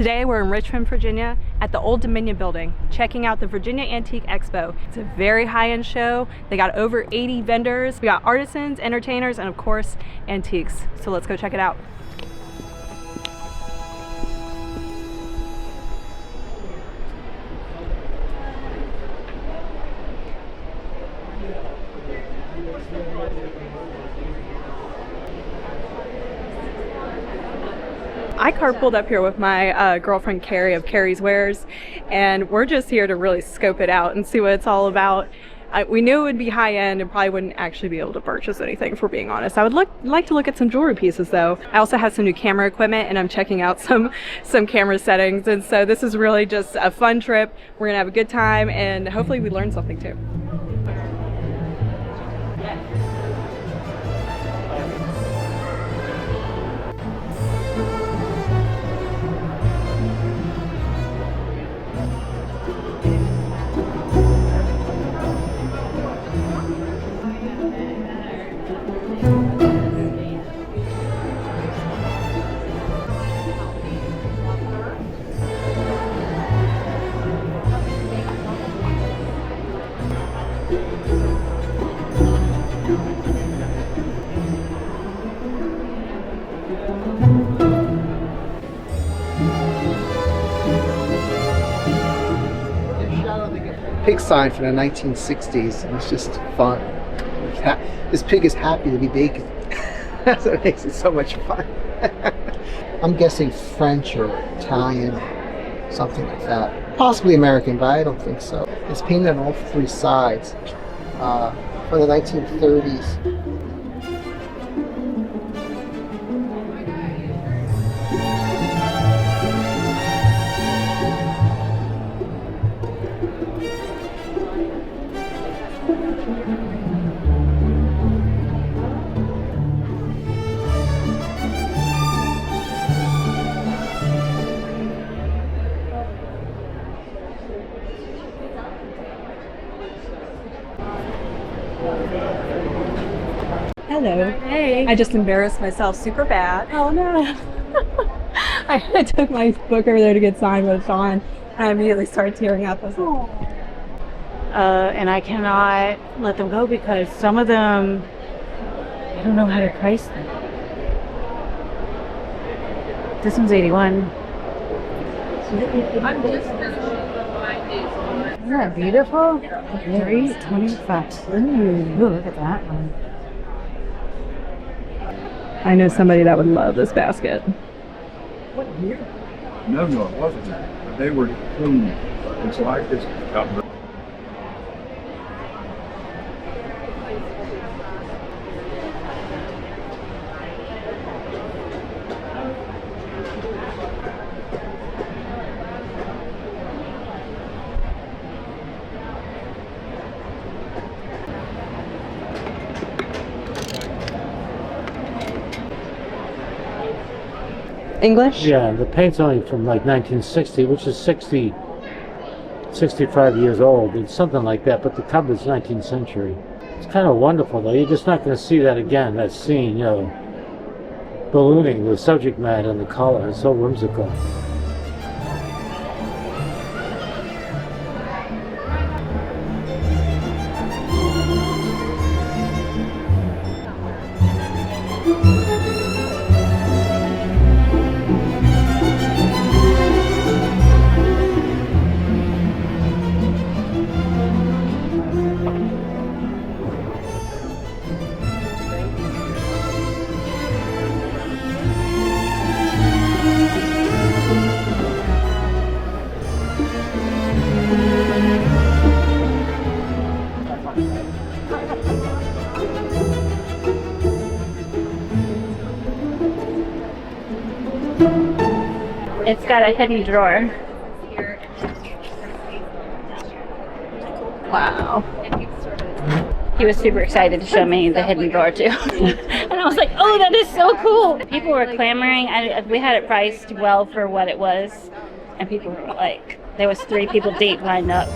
Today we're in Richmond, Virginia at the Old Dominion building, checking out the Virginia Antique Expo. It's a very high-end show. They got over 80 vendors. We got artisans, entertainers, and of course, antiques. So let's go check it out. I carpooled up here with my girlfriend Carrie of Carrie's Wares, and we're just here to really scope it out and see what it's all about. We knew it would be high-end and probably wouldn't actually be able to purchase anything, if we're being honest. I would like to look at some jewelry pieces though. I also have some new camera equipment and I'm checking out some camera settings, and so this is really just a fun trip. We're gonna have a good time and hopefully we learn something too. Pig sign from the 1960s, and it's just fun. This pig is happy to be bacon. That's what makes it so much fun. I'm guessing French or Italian, something like that. Possibly American, but I don't think so. It's painted on all three sides from the 1930s. Hello. Hey. I just embarrassed myself super bad. Oh no. I took my book over there to get signed with Sean, and I immediately started tearing up. I was like, and I cannot let them go because some of them, I don't know how to price them. This one's 81. Isn't that beautiful? 325. Ooh, look at that one. I know somebody that would love this basket. What year? No, it wasn't. They were clean. It's like this. English? Yeah, the paint's only from like 1960, which is 65 years old. It's something like that, but the cover is 19th century. It's kind of wonderful, though. You're just not going to see that again, that scene, you know, ballooning, the subject matter and the color. It's so whimsical. It's got a hidden drawer. Wow. He was super excited to show me the hidden drawer too. And I was like, oh, that is so cool. People were clamoring. We had it priced well for what it was. And people were like, there was 3 people deep lined up.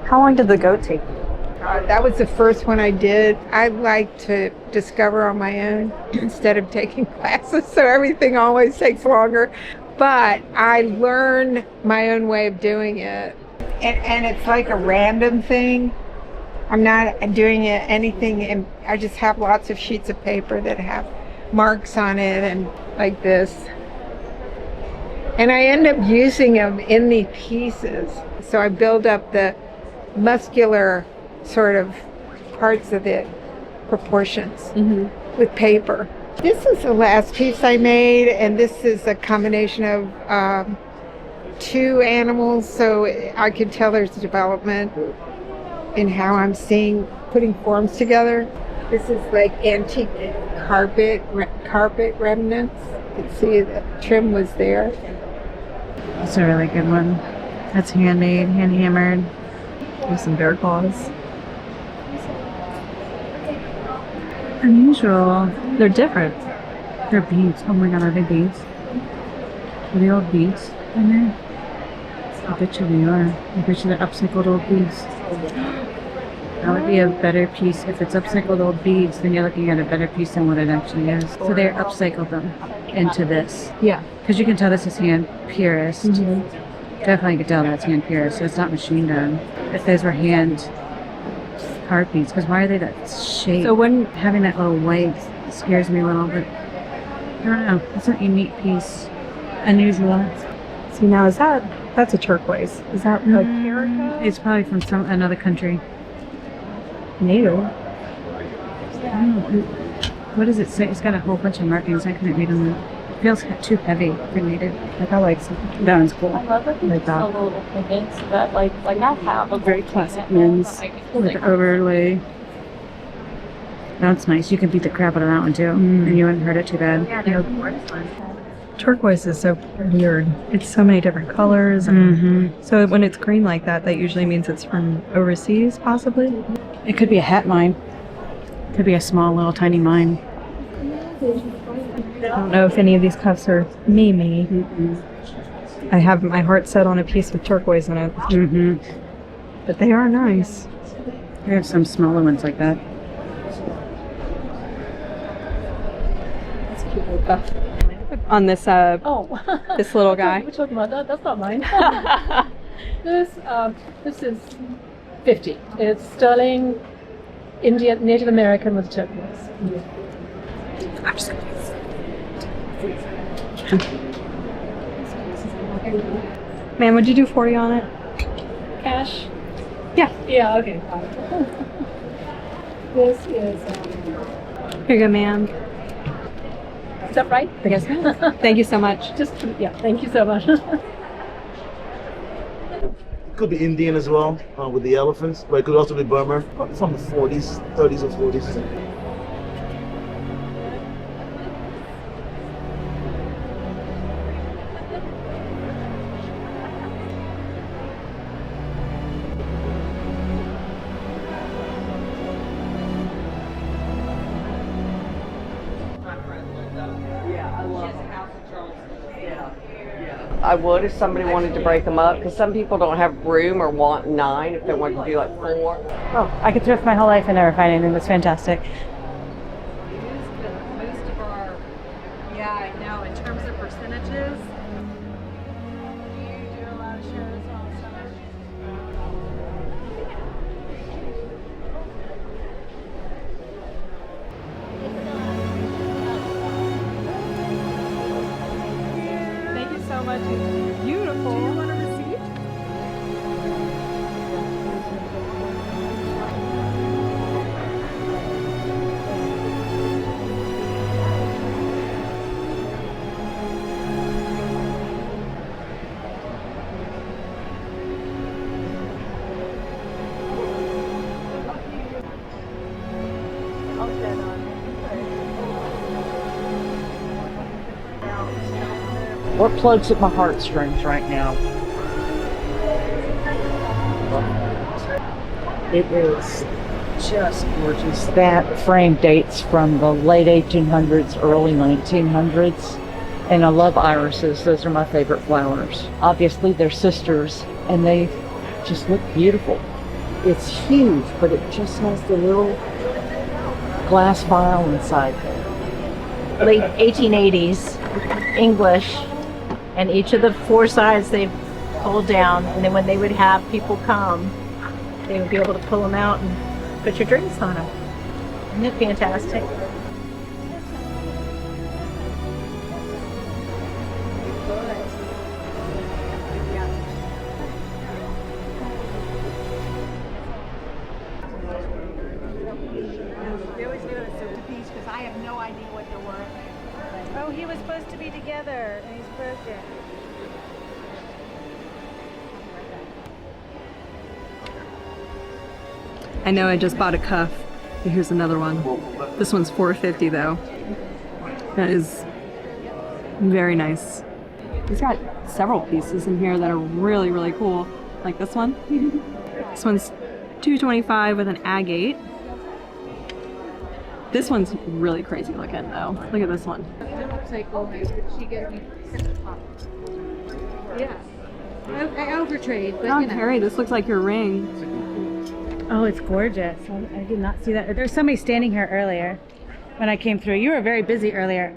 How long did the goat take? That was the first one I did. I like to discover on my own instead of taking classes, so everything always takes longer. But I learn my own way of doing it. And it's like a random thing. I'm not doing anything, and I just have lots of sheets of paper that have marks on it and like this. And I end up using them in the pieces. So I build up the muscular sort of parts of the proportions with paper. This is the last piece I made, and this is a combination of two animals, so I can tell there's development in how I'm putting forms together. This is like antique carpet remnants. You can see the trim was there. That's a really good one. That's handmade, hand hammered. With some bear claws. Unusual. They're different. They're beads. Oh my god, are they beads? Are they old beads in there? I bet you they are. I bet you they're upcycled old beads. That would be a better piece. If it's upcycled old beads, then you're looking at a better piece than what it actually is. So they're upcycled them into this. Yeah. Because you can tell this is hand pierced. Definitely you can tell that's hand pierced. So it's not machine done. If those were hand carved beads, because why are they that shape? So when Having that little white scares me a little bit. I don't know. It's a unique piece. Unusual. see now that's a turquoise. Is that a Caracal? It's probably from another country. Native. What does it say? It's got a whole bunch of markings. I couldn't read them. It feels too heavy for native. Like I like something. That one's cool. I love it. Like that. A little things that like I have a Very classic men's with the overlay. That's nice. You can beat the crap out of that one too, and you wouldn't hurt it too bad. Turquoise is so weird. It's so many different colors. And so when it's green like that, that usually means it's from overseas, possibly. It could be a hat mine. Could be a small, little, tiny mine. I don't know if any of these cuffs are me. I have my heart set on a piece with turquoise in it. But they are nice. We have some smaller ones like that. On this this little guy. We're talking about that. That's not mine. This is 50. It's sterling, Indian, Native American with turquoise. I'm just gonna Man, would you do 40 on it? Cash? Yeah. Yeah, okay. This is, Here you go, ma'am. is that right? Yes. Thank you so much. Yeah, thank you so much. Could be Indian as well, with the elephants, but it could also be Burma, from the 40s, 30s or 40s. I would if somebody wanted to break them up, because some people don't have room or want 9 if they want to do like 4. Oh, I could thrift my whole life and never find anything that's fantastic. Most of our, yeah, I know. In terms of percentages, do you do a lot of shows on summer? Thank you so much. It's beautiful. Do you want a receipt? What plugs at my heartstrings right now? It is just gorgeous. That frame dates from the late 1800s, early 1900s. And I love irises. Those are my favorite flowers. Obviously, they're sisters, and they just look beautiful. It's huge, but it just has the little glass vial inside there. Late 1880s, English, and each of the four sides they pulled down, and then when they would have people come, they would be able to pull them out and put your drinks on them. Isn't it fantastic? Oh, he was supposed to be together and he's broken. I know I just bought a cuff. Here's another one. This one's $4.50 though. That is very nice. He's got several pieces in here that are really, really cool. Like this one. This one's $2.25 with an agate. This one's really crazy looking though. Look at this one. It looks like she gave me yeah. I overtrade, but Oh, you know. Carrie, this looks like your ring. Oh, it's gorgeous. I did not see that. There was somebody standing here earlier when I came through. You were very busy earlier.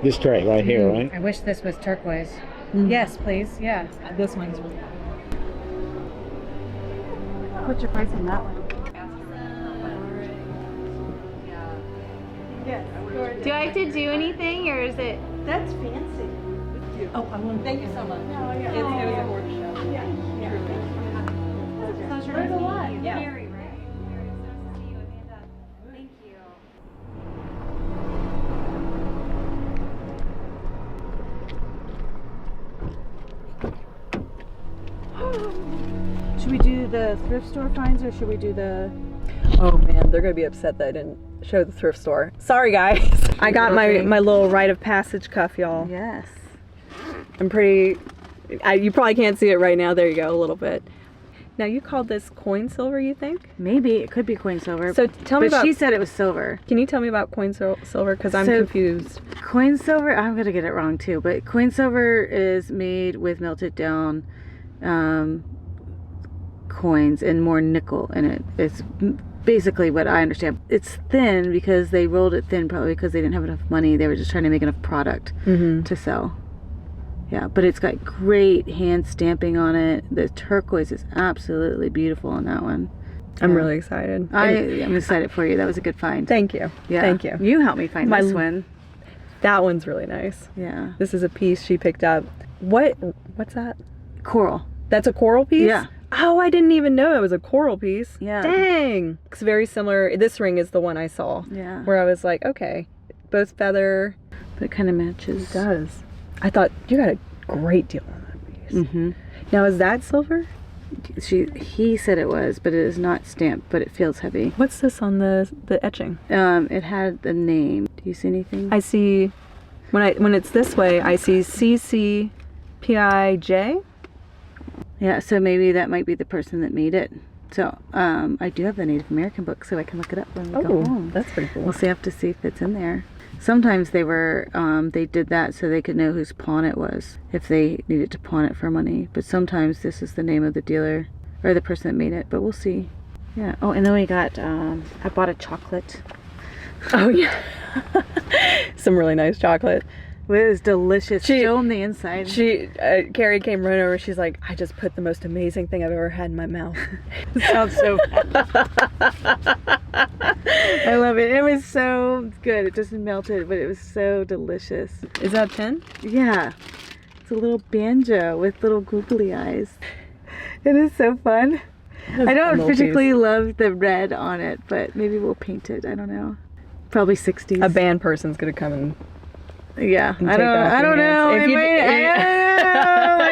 This tray right here, right? I wish this was turquoise. Yes, please. Yeah. This one's really What's your price on that one? Do I have to do anything, or is it? That's fancy. Oh, I want to thank you so much. No, yeah. It was a workshop. Yeah. There's a lot. Yeah. Carrie, right? Carrie, so nice to see you, Amanda. Thank you. Should we do the thrift store finds or should we do the... Oh man, they're gonna be upset that I didn't show the thrift store. Sorry guys. I got my little rite of passage cuff, y'all. Yes. I'm pretty, you probably can't see it right now. There you go, a little bit. Now you called this coin silver, you think? Maybe, it could be coin silver. So tell me about... But she said it was silver. Can you tell me about coin silver? Because I'm confused. Coin silver, I'm going to get it wrong too, but coin silver is made with melted down coins and more nickel in it. It's basically what I understand. It's thin because they rolled it thin probably because they didn't have enough money. They were just trying to make enough product to sell. Yeah, but it's got great hand stamping on it. The turquoise is absolutely beautiful on that one. I'm really excited. I'm excited for you. That was a good find. Thank you. Yeah. Thank you. You helped me find this one. That one's really nice. Yeah. This is a piece she picked up. What's that? Coral. That's a coral piece? Yeah. Oh, I didn't even know it was a coral piece. Yeah. Dang. It's very similar. This ring is the one I saw. Yeah. Where I was like, okay, both feather. But it kind of matches. It does. I thought you got a great deal on that piece. Now, is that silver? He said it was, but it is not stamped, but it feels heavy. What's this on the etching? It had the name. Do you see anything? I see, when it's this way, I see CCPIJ. Yeah, so maybe that might be the person that made it. So I do have the Native American book, so I can look it up when we go home. That's pretty cool. We'll have to see if it's in there. Sometimes they were, they did that so they could know whose pawn it was, if they needed to pawn it for money. But sometimes this is the name of the dealer, or the person that made it, but we'll see. Yeah, oh, and then we got, I bought a chocolate. Oh, yeah. Some really nice chocolate. It was delicious. Show them the inside. Carrie came running over. She's like, I just put the most amazing thing I've ever had in my mouth. It sounds so bad. I love it. It was so good. It just melted, but it was so delicious. Is that a pin? Yeah. It's a little banjo with little googly eyes. It is so fun. I don't particularly love the red on it, but maybe we'll paint it. I don't know. Probably 60s. A band person's gonna come and... Yeah, I don't know. If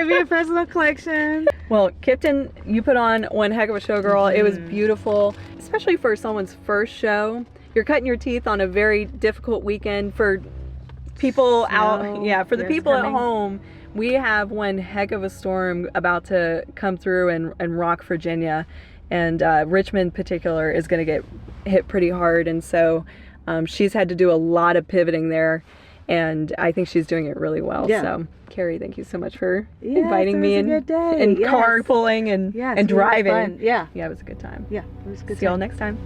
you your personal collection. Well, Kipton, you put on one heck of a show, girl. It was beautiful, especially for someone's first show. You're cutting your teeth on a very difficult weekend for people out. Yeah, for the people at home. We have one heck of a storm about to come through and rock Virginia, and Richmond in particular is going to get hit pretty hard, and so she's had to do a lot of pivoting there, and I think she's doing it really well. So Carrie, thank you so much for inviting me and carpooling and driving. Really fun. Yeah, it was a good time. Yeah, it was good. See y'all next time.